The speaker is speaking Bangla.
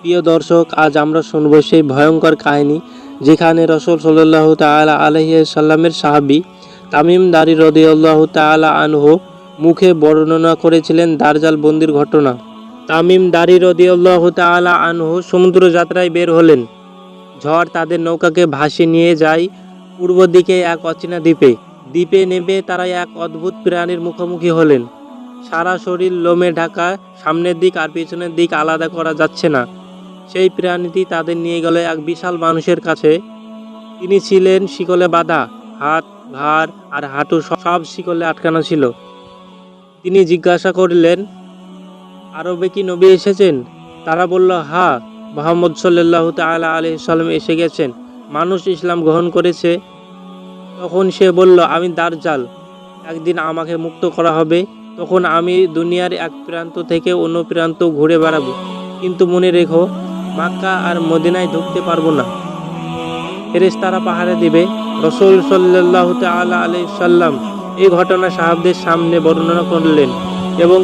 প্রিয় দর্শক, আজ আমরা শুনব সেই ভয়ঙ্কর কাহিনী যেখানে রাসূল সাল্লাল্লাহু তাআলা আলাইহি সাল্লামের সাহাবী তামিম দারী রাদিয়াল্লাহু তাআলা আনহু মুখে বর্ণনা করেছিলেন দাজ্জাল বন্দির ঘটনা। তামিম দারী রাদিয়াল্লাহু তাআলা আনহু সমুদ্র যাত্রায় বের হলেন। ঝড় তাদের নৌকাকে ভাসিয়ে নিয়ে যায় পূর্ব দিকে এক অচেনা দ্বীপে। দ্বীপে নেমে তারা এক অদ্ভুত প্রাণীর মুখোমুখি হলেন। সারা শরীর লোমে ঢাকা, সামনের দিক আর পিছনের দিক আলাদা করা যাচ্ছে না। সেই প্রাণীটি তাদের নিয়ে গেল এক বিশাল মানুষের কাছে। তিনি ছিলেন শিকলে বাঁধা, হাত, ঘাড় আর হাঁটু সব শিকলে আটকানো ছিল। তিনি জিজ্ঞাসা করলেন, আরবে কি নবী এসেছেন? তারা বলল, হ্যাঁ, মুহাম্মদ সাল্লাল্লাহু তাআলা আলাইহি সাল্লাম এসে গেছেন। মানুষ ইসলাম গ্রহণ করেছে। তখন সে বলল, আমি দাজ্জাল, একদিন আমাকে মুক্ত করা হবে। তখন আমি দুনিয়ার এক প্রান্ত থেকে অন্য প্রান্ত ঘুরে বেড়াবো, কিন্তু মনে রেখো, মক্কা আর মদিনায় ঢুকতে পারবো না। ফেরেশতারা পাহারা দিবে। রাসূল সাল্লাল্লাহু তাআলা আলাইহি সাল্লাম এই ঘটনা সাহাবদের সামনে বর্ণনা করলেন এবং